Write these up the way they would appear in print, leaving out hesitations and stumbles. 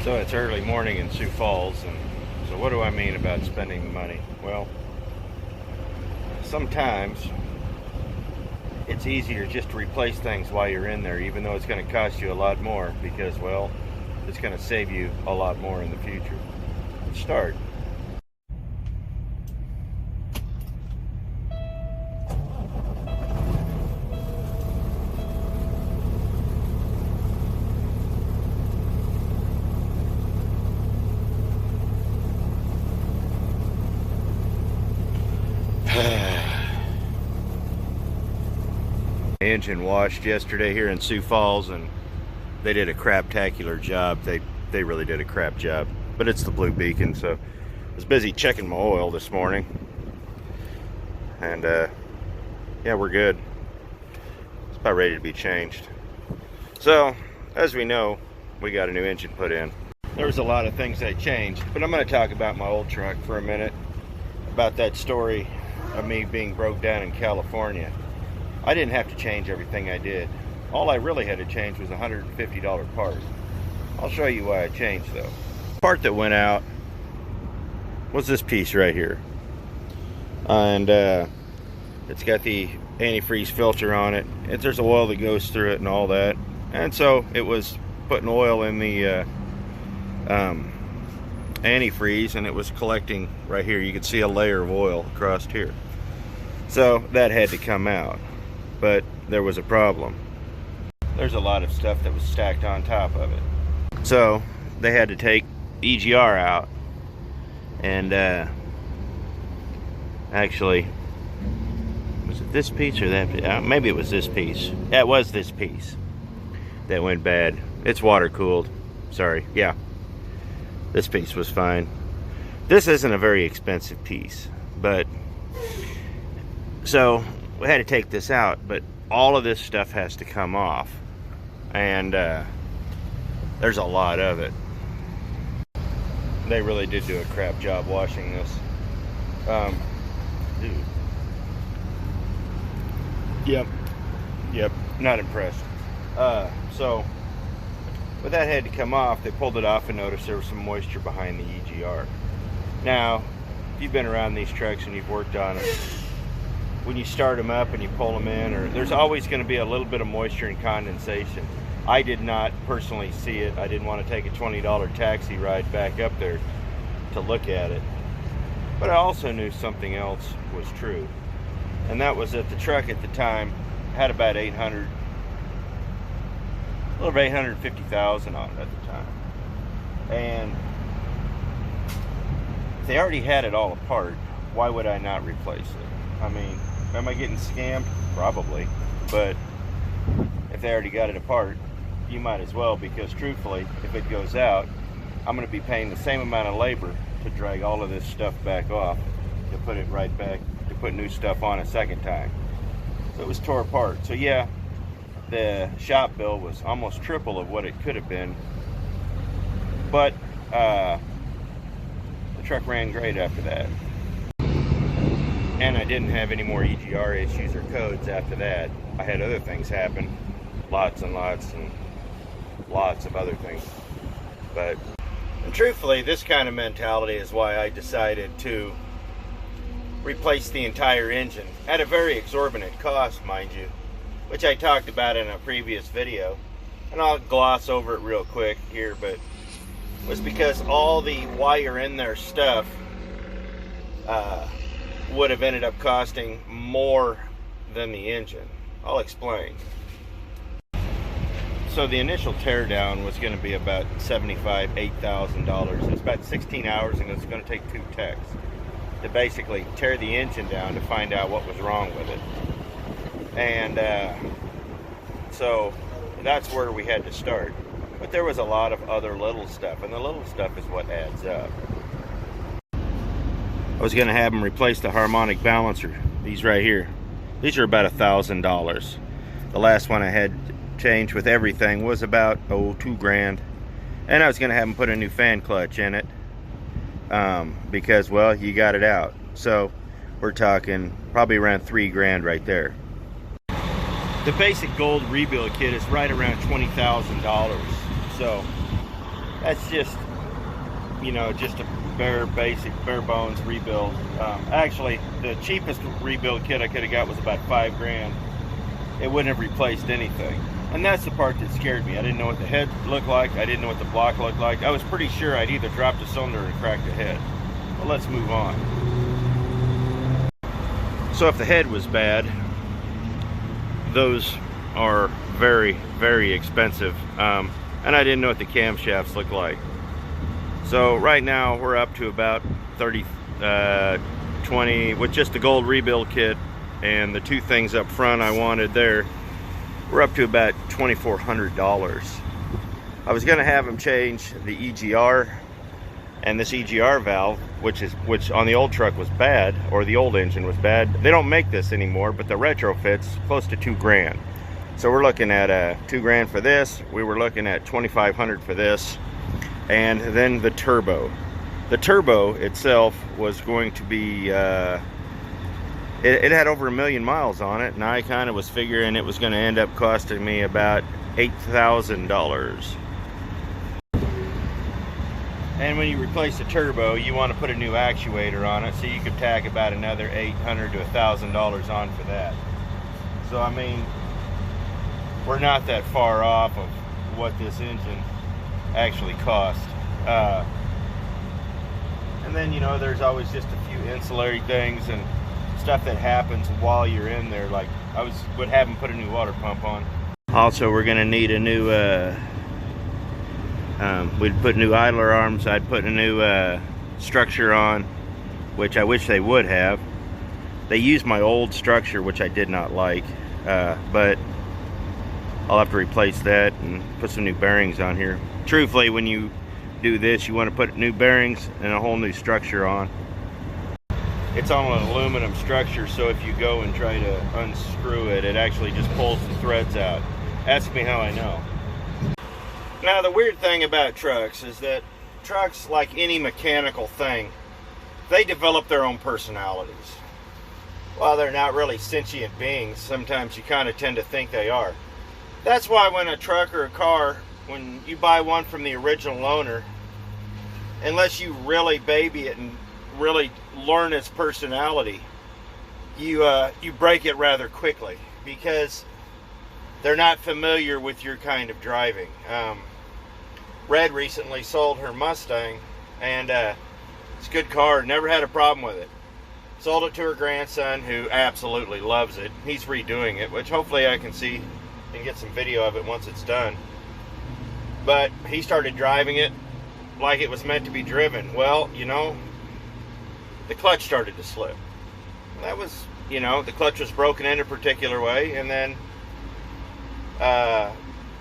So it's early morning in Sioux Falls, and so what do I mean about spending money? Well, sometimes it's easier just to replace things while you're in there, even though it's going to cost you a lot more, because, well, it's going to save you a lot more in the future. Let's start. Engine washed yesterday here in Sioux Falls, and they did a craptacular job. They really did a crap job. But it's the Blue Beacon, so I was busy checking my oil this morning. And yeah, we're good. It's about ready to be changed. So, as we know, we got a new engine put in. There was a lot of things that changed, but I'm going to talk about my old truck for a minute, about that story of me being broke down in California. I didn't have to change everything I did. All I really had to change was a $150 part. I'll show you why I changed, though. The part that went out was this piece right here. And it's got the antifreeze filter on it. There's oil that goes through it and all that. And so it was putting oil in the antifreeze, and it was collecting right here. You could see a layer of oil across here. So that had to come out. But there was a problem. There's a lot of stuff that was stacked on top of it. So they had to take EGR out, and actually, was it this piece or that? Maybe it was this piece. Yeah, it was this piece that went bad. It's water cooled. Sorry. Yeah, this piece was fine. This isn't a very expensive piece, but so we had to take this out, but all of this stuff has to come off, and there's a lot of it. They really did do a crap job washing this. Dude. Yep, not impressed. So with that had to come off, they pulled it off and noticed there was some moisture behind the EGR. Now, if you've been around these trucks and you've worked on them, when you start them up and you pull them in, there's always going to be a little bit of moisture and condensation. I did not personally see it. I didn't want to take a $20 taxi ride back up there to look at it. But I also knew something else was true. And that was that the truck at the time had about a little over 850,000 on it at the time. And if they already had it all apart, why would I not replace it? I mean, am I getting scammed? Probably. But if they already got it apart, you might as well, because truthfully, if it goes out, I'm going to be paying the same amount of labor to drag all of this stuff back off, to put it right back, to put new stuff on a second time. So it was tore apart. So yeah, the shop bill was almost triple of what it could have been. But the truck ran great after that. And I didn't have any more EGR issues or codes after that. I had other things happen. Lots and lots and lots of other things. But, and truthfully, this kind of mentality is why I decided to replace the entire engine at a very exorbitant cost, mind you, which I talked about in a previous video. And I'll gloss over it real quick here, but it was because all the wire in there stuff would have ended up costing more than the engine. I'll explain. So the initial teardown was going to be about $8,000. It's about 16 hours, and it's going to take 2 techs to basically tear the engine down to find out what was wrong with it. And so that's where we had to start. But there was a lot of other little stuff, and the little stuff is what adds up. I was going to have them replace the harmonic balancer, these right here. These are about $1,000. The last one I had changed with everything was about $2,000. And I was going to have them put a new fan clutch in it, because, well, you got it out. So we're talking probably around $3,000 right there. The basic gold rebuild kit is right around $20,000. So That's just, you know, just a basic, bare bones rebuild. Actually, the cheapest rebuild kit I could have got was about $5 grand. It wouldn't have replaced anything. And that's the part that scared me. I didn't know what the head looked like. I didn't know what the block looked like. I was pretty sure I'd either dropped a cylinder or cracked the head. Well, let's move on. So if the head was bad, those are very, very expensive. And I didn't know what the camshafts looked like. So right now we're up to about 20 with just the gold rebuild kit and the two things up front I wanted there. We're up to about $2,400. I was going to have them change the EGR and this EGR valve, which on the old truck was bad, or the old engine was bad. They don't make this anymore, but the retrofit's close to $2 grand. So we're looking at $2 grand for this. We were looking at $2,500 for this, and then the turbo. The turbo itself was going to be. It had over 1 million miles on it, and I kind of was figuring it was going to end up costing me about $8,000. And when you replace the turbo, you want to put a new actuator on it, so you could tack about another $800 to $1,000 on for that. So I mean, we're not that far off of what this engine actually cost. And then, you know, there's always just a few ancillary things and stuff that happens while you're in there. Like would have them put a new water pump on. Also, we're gonna need a new we'd put new idler arms. I'd put a new structure on, which I wish they would have. They used my old structure, which I did not like, but I'll have to replace that and put some new bearings on here. Truthfully, when you do this, you want to put new bearings and a whole new structure on. It's on an aluminum structure, so if you go and try to unscrew it, it actually just pulls the threads out. Ask me how I know. Now, the weird thing about trucks is that trucks, like any mechanical thing, they develop their own personalities. While they're not really sentient beings, sometimes you kind of tend to think they are. That's why when a truck or a car, when you buy one from the original owner, unless you really baby it and really learn its personality, you break it rather quickly, because they're not familiar with your kind of driving. Red recently sold her Mustang, and it's a good car, never had a problem with it. Sold it to her grandson, who absolutely loves it. He's redoing it, which hopefully I can see and get some video of it once it's done. But he started driving it like it was meant to be driven. Well, you know, the clutch started to slip. That was, you know, the clutch was broken in a particular way, and then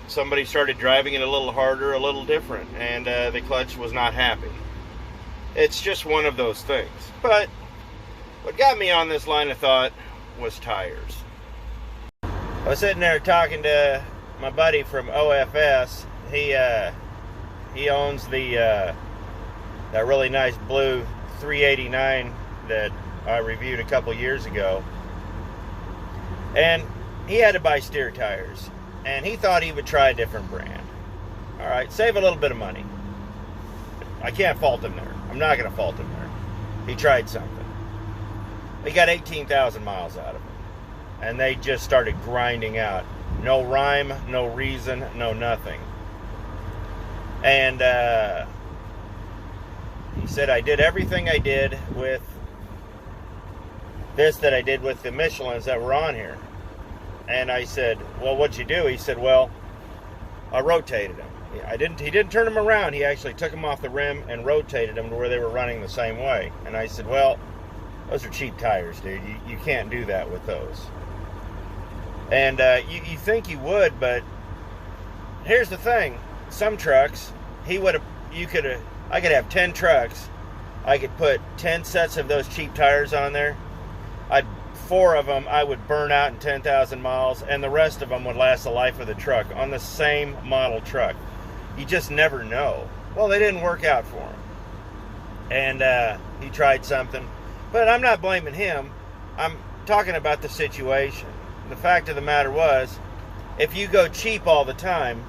somebody started driving it a little harder, a little different, and the clutch was not happy. It's just one of those things. But what got me on this line of thought was tires. I was sitting there talking to my buddy from OFS. He owns that really nice blue 389 that I reviewed a couple years ago, and he had to buy steer tires, and he thought he would try a different brand. All right, save a little bit of money. I can't fault him there. I'm not going to fault him there. He tried something. He got 18,000 miles out of it, and they just started grinding out. No rhyme, no reason, no nothing. And he said, I did everything I did with this that I did with the Michelins that were on here. And I said, well, what'd you do? He said, well, I rotated them. He didn't turn them around. He actually took them off the rim and rotated them to where they were running the same way. And I said, well, those are cheap tires, dude. You can't do that with those. And you think you would, but here's the thing. Some trucks, I could have 10 trucks. I could put 10 sets of those cheap tires on there. 4 of them I would burn out in 10,000 miles, and the rest of them would last the life of the truck on the same model truck. You just never know. Well, they didn't work out for him. And he tried something. But I'm not blaming him. I'm talking about the situation. The fact of the matter was, if you go cheap all the time,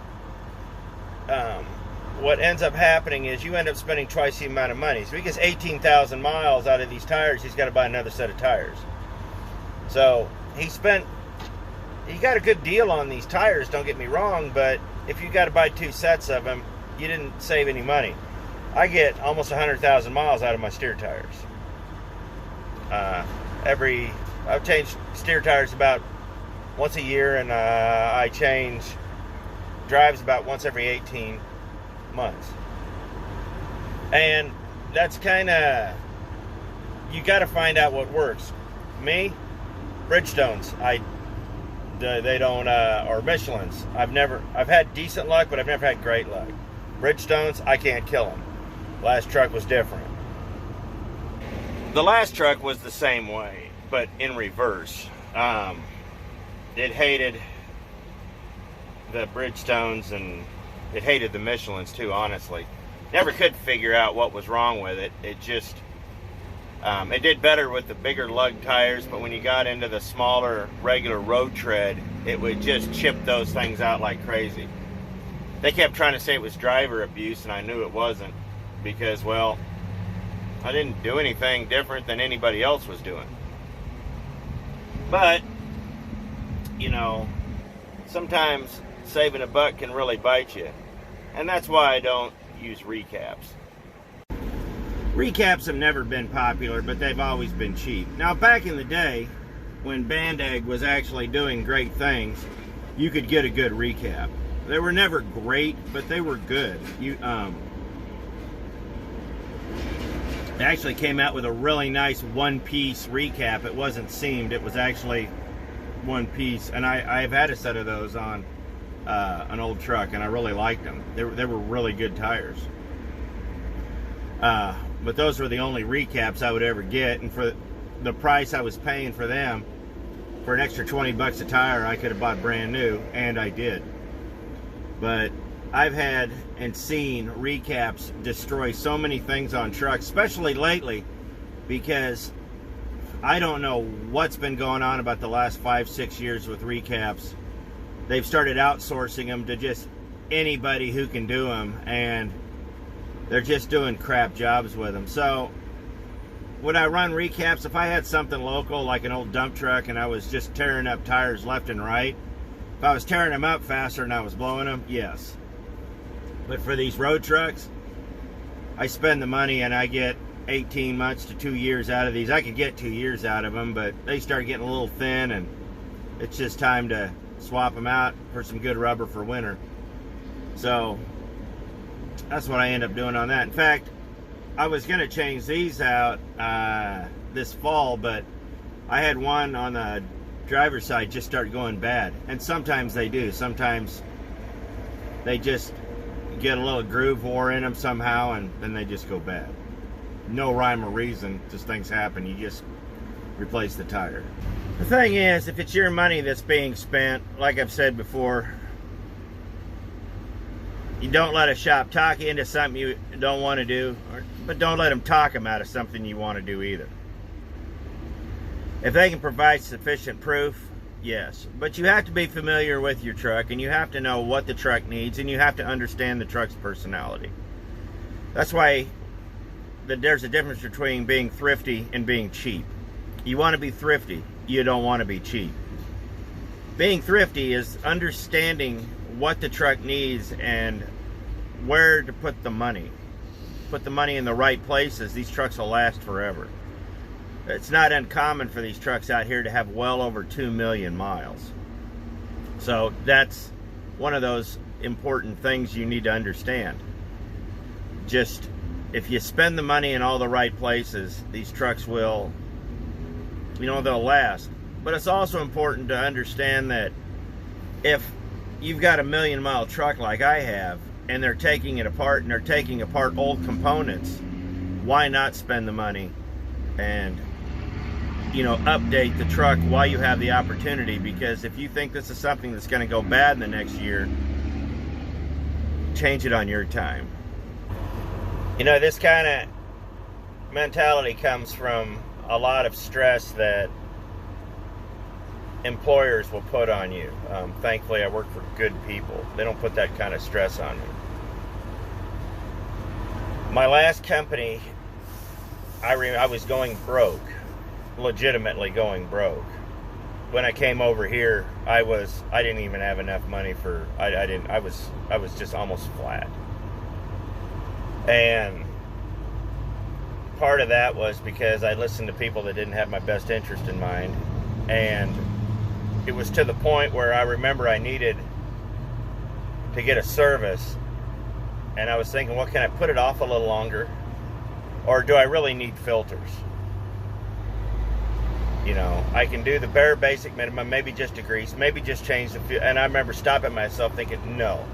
what ends up happening is you end up spending twice the amount of money. So he gets 18,000 miles out of these tires, he's got to buy another set of tires. So he got a good deal on these tires, don't get me wrong, but if you got to buy 2 sets of them, you didn't save any money. I get almost 100,000 miles out of my steer tires. I've changed steer tires about once a year, and I change drives about once every 18 months. And that's kind of, you got to find out what works. Me, Bridgestones, they don't, or Michelin's. I've had decent luck, but I've never had great luck. Bridgestones, I can't kill them. Last truck was different. The last truck was the same way, but in reverse. It hated the Bridgestones, and it hated the Michelin's too, honestly. Never could figure out what was wrong with it. It just, it did better with the bigger lug tires, but when you got into the smaller, regular road tread, it would just chip those things out like crazy. They kept trying to say it was driver abuse, and I knew it wasn't, because, well, I didn't do anything different than anybody else was doing. But, you know, sometimes saving a buck can really bite you. And that's why I don't use recaps. Recaps have never been popular, but they've always been cheap. Now, back in the day, when Band-Aid was actually doing great things, you could get a good recap. They were never great, but they were good. They actually came out with a really nice one-piece recap. It wasn't seamed, it was actually one piece. And I've had a set of those on an old truck, and I really liked them. They were really good tires. But those were the only recaps I would ever get, and for the price I was paying for them, for an extra 20 bucks a tire, I could have bought brand new, and I did. But I've had and seen recaps destroy so many things on trucks, especially lately, because I don't know what's been going on about the last 5-6 years with recaps. They've started outsourcing them to just anybody who can do them, and they're just doing crap jobs with them. So would I run recaps if I had something local like an old dump truck and I was just tearing up tires left and right? If I was tearing them up faster and I was blowing them, yes. But for these road trucks, I spend the money and I get 18 months to 2 years out of these. I could get 2 years out of them, but they start getting a little thin, and it's just time to swap them out for some good rubber for winter. So that's what I end up doing on that. In fact, I was going to change these out this fall, but I had one on the driver's side just start going bad. And sometimes they do. Sometimes they just get a little groove wore in them somehow, and then they just go bad. No rhyme or reason, just things happen. You just replace the tire. The thing is, if it's your money that's being spent, like I've said before, you don't let a shop talk you into something you don't want to do, but don't let them talk them out of something you want to do either. If they can provide sufficient proof, yes. But you have to be familiar with your truck, and you have to know what the truck needs, and you have to understand the truck's personality. That's why there's a difference between being thrifty and being cheap. You want to be thrifty, you don't want to be cheap. Being thrifty is understanding what the truck needs and where to put the money. Put the money in the right places. These trucks will last forever. It's not uncommon for these trucks out here to have well over 2 million miles. So that's one of those important things you need to understand. Just, if you spend the money in all the right places, these trucks will, they'll last. But it's also important to understand that if you've got a 1 million mile truck like I have, and they're taking it apart, and they're taking apart old components, why not spend the money and update the truck while you have the opportunity? Because if you think this is something that's going to go bad in the next year, change it on your time. This kind of mentality comes from a lot of stress that employers will put on you. Thankfully, I work for good people. They don't put that kind of stress on me. My last company, I was going broke, legitimately going broke. When I came over here, I didn't even have enough money for, I was just almost flat. And part of that was because I listened to people that didn't have my best interest in mind. And it was to the point where I remember I needed to get a service. And I was thinking, well, can I put it off a little longer? Or do I really need filters? You know, I can do the bare basic minimum, maybe just a grease, maybe just change the fuel. And I remember stopping myself thinking, no.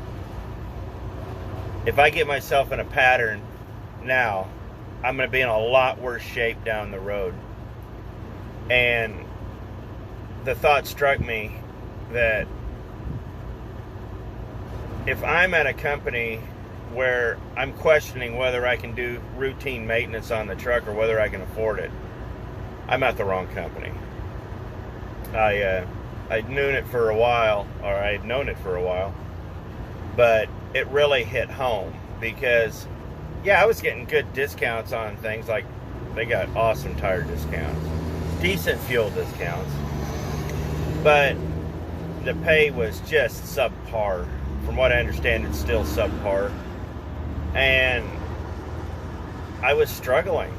If I get myself in a pattern now, I'm going to be in a lot worse shape down the road. And the thought struck me that if I'm at a company where I'm questioning whether I can do routine maintenance on the truck or whether I can afford it, I'm at the wrong company. I'd known it for a while, but it really hit home because, yeah, I was getting good discounts on things. Like, they got awesome tire discounts, decent fuel discounts, but the pay was just subpar. From what I understand, it's still subpar, and I was struggling.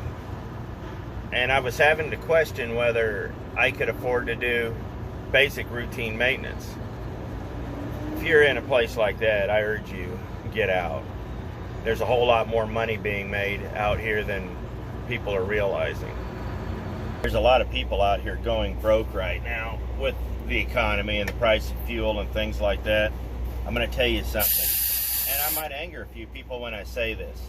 And I was having to question whether I could afford to do basic routine maintenance. If you're in a place like that, I urge you, get out. There's a whole lot more money being made out here than people are realizing. There's a lot of people out here going broke right now with the economy and the price of fuel and things like that. I'm going to tell you something, and I might anger a few people when I say this.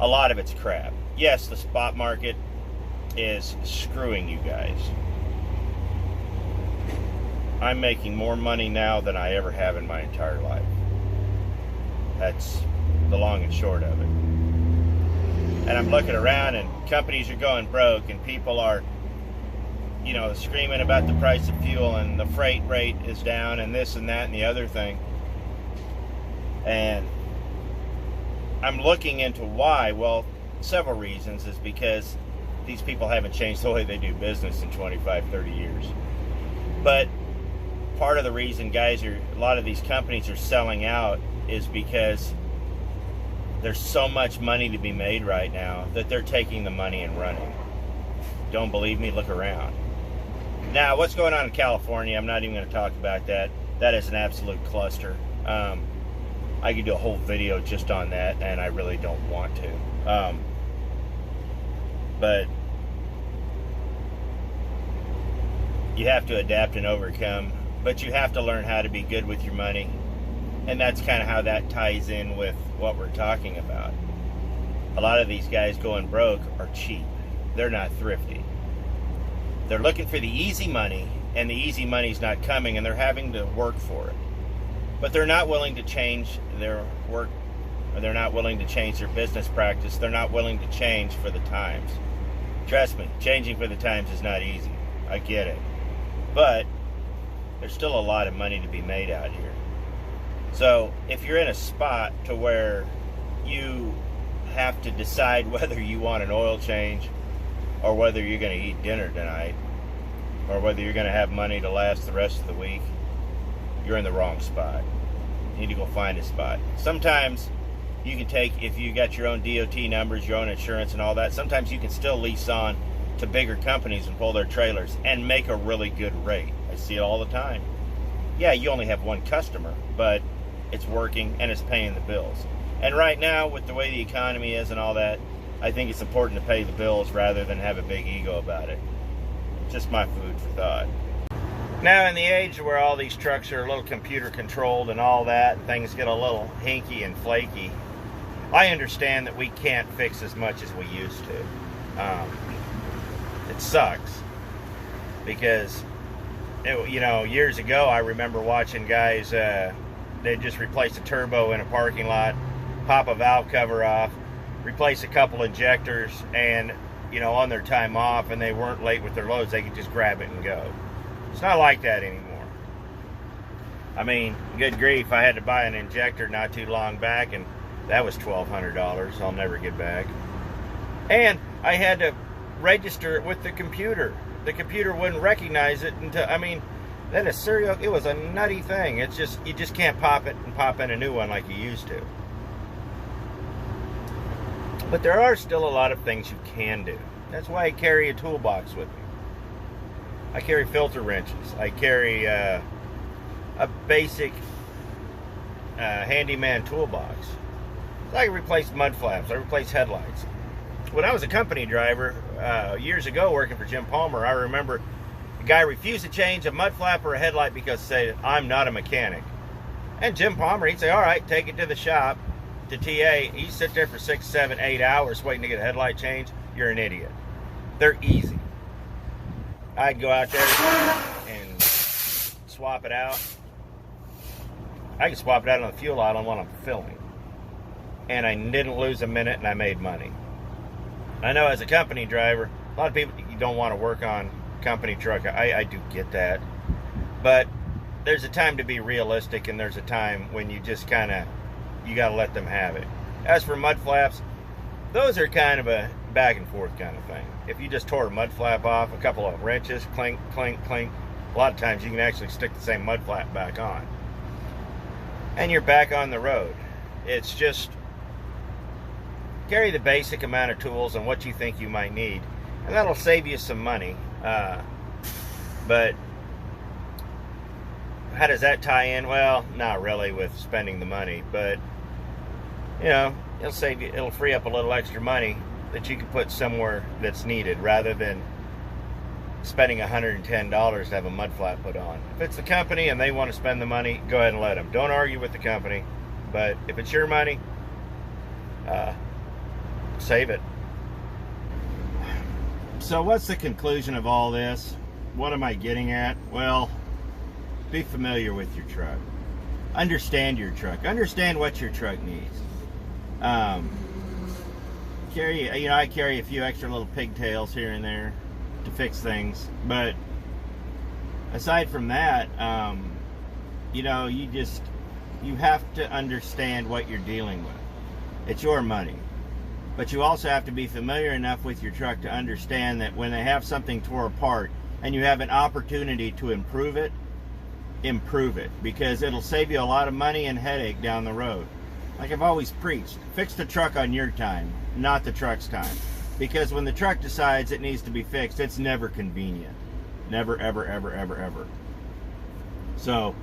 A lot of it's crap. Yes, the spot market is screwing you guys. I'm making more money now than I ever have in my entire life. That's the long and short of it. And I'm looking around and companies are going broke and people are, you know, screaming about the price of fuel and the freight rate is down and this and that and the other thing. And I'm looking into why. Well, several reasons is because these people haven't changed the way they do business in 25, 30 years. But part of the reason, guys, a lot of these companies are selling out is because there's so much money to be made right now that they're taking the money and running. Don't believe me? Look around. Now, what's going on in California, I'm not even going to talk about that. That is an absolute cluster. I could do a whole video just on that, and I really don't want to. But you have to adapt and overcome, but you have to learn how to be good with your money. And that's kind of how that ties in with what we're talking about. A lot of these guys going broke are cheap. They're not thrifty. They're looking for the easy money, and the easy money's not coming, and they're having to work for it. But they're not willing to change their work, or they're not willing to change their business practice. They're not willing to change for the times. Trust me, changing for the times is not easy. I get it. But there's still a lot of money to be made out here. So if you're in a spot to where you have to decide whether you want an oil change or whether you're going to eat dinner tonight or whether you're going to have money to last the rest of the week, you're in the wrong spot. You need to go find a spot. Sometimes you can take, if you got your own DOT numbers, your own insurance and all that, sometimes you can still lease on to bigger companies and pull their trailers and make a really good rate. I see it all the time. Yeah, you only have one customer, but it's working and it's paying the bills. And right now, with the way the economy is and all that, I think it's important to pay the bills rather than have a big ego about it. Just my food for thought. Now, in the age where all these trucks are a little computer controlled and all that, and things get a little hinky and flaky, I understand that we can't fix as much as we used to. It sucks because, years ago I remember watching guys, they'd just replace a turbo in a parking lot, pop a valve cover off, replace a couple injectors, and, on their time off and they weren't late with their loads, they could just grab it and go. It's not like that anymore. I mean, good grief, I had to buy an injector not too long back, and That was $1,200 I'll never get back. And I had to register it with the computer. The computer wouldn't recognize it until, I mean, then a serial, it was a nutty thing. It's just, you just can't pop it and pop in a new one like you used to. But there are still a lot of things you can do. That's why I carry a toolbox with me. I carry filter wrenches. I carry a basic handyman toolbox. I replace mud flaps. I replace headlights. When I was a company driver years ago working for Jim Palmer, I remember a guy refused to change a mud flap or a headlight because he said, "I'm not a mechanic." And Jim Palmer, he'd say, "All right, take it to the shop, to TA." He'd sit there for 6, 7, 8 hours waiting to get a headlight change. You're an idiot. They're easy. I'd go out there and swap it out. I could swap it out on the fuel island while I'm filling. And I didn't lose a minute, and I made money. I know as a company driver, a lot of people, you don't want to work on company truck. I do get that. But there's a time to be realistic, and there's a time when you just kind of, you got to let them have it. As for mud flaps, those are kind of a back and forth kind of thing. If you just tore a mud flap off, a couple of wrenches, clink, clink, clink, a lot of times you can actually stick the same mud flap back on. And you're back on the road. It's just, carry the basic amount of tools and what you think you might need, and that'll save you some money. But how does that tie in? Well, not really with spending the money, but you know, it'll save you, it'll free up a little extra money that you can put somewhere that's needed, rather than spending $110 to have a mud flap put on. If it's the company and they want to spend the money, go ahead and let them. Don't argue with the company. But if it's your money, save it. So what's the conclusion of all this? What am I getting at? Well, be familiar with your truck. Understand your truck. Understand what your truck needs. I carry a few extra little pigtails here and there to fix things, but aside from that, you have to understand what you're dealing with. It's your money, but you also have to be familiar enough with your truck to understand that when they have something tore apart and you have an opportunity to improve it, because it'll save you a lot of money and headache down the road. Like I've always preached, fix the truck on your time, not the truck's time. Because when the truck decides it needs to be fixed, it's never convenient. Never, ever, ever, ever, ever. So,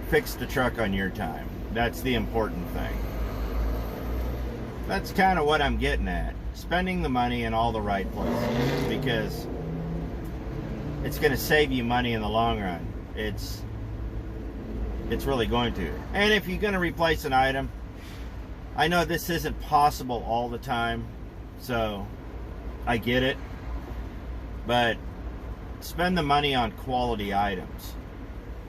fix the truck on your time. That's the important thing. That's kind of what I'm getting at. Spending the money in all the right places. Because it's going to save you money in the long run. It's really going to. And if you're going to replace an item, I know this isn't possible all the time, so I get it, but spend the money on quality items.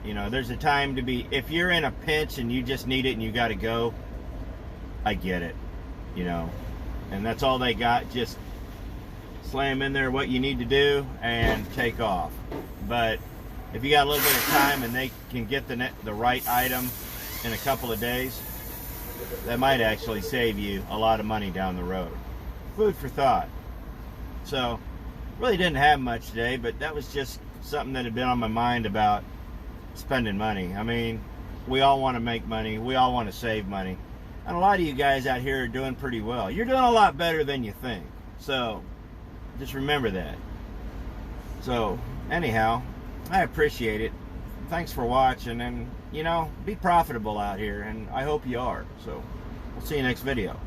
You know, there's a time to be, if you're in a pinch and you just need it and you got to go, I get it, you know, and that's all they got. Just slam in there what you need to do and take off. But if you got a little bit of time and they can get the right item in a couple of days, that might actually save you a lot of money down the road. Food for thought. So, really didn't have much today, but that was just something that had been on my mind about spending money. I mean, we all want to make money. We all want to save money. And a lot of you guys out here are doing pretty well. You're doing a lot better than you think. So, just remember that. So, anyhow, I appreciate it. Thanks for watching, and you know, be profitable out here, and I hope you are. So we'll see you next video.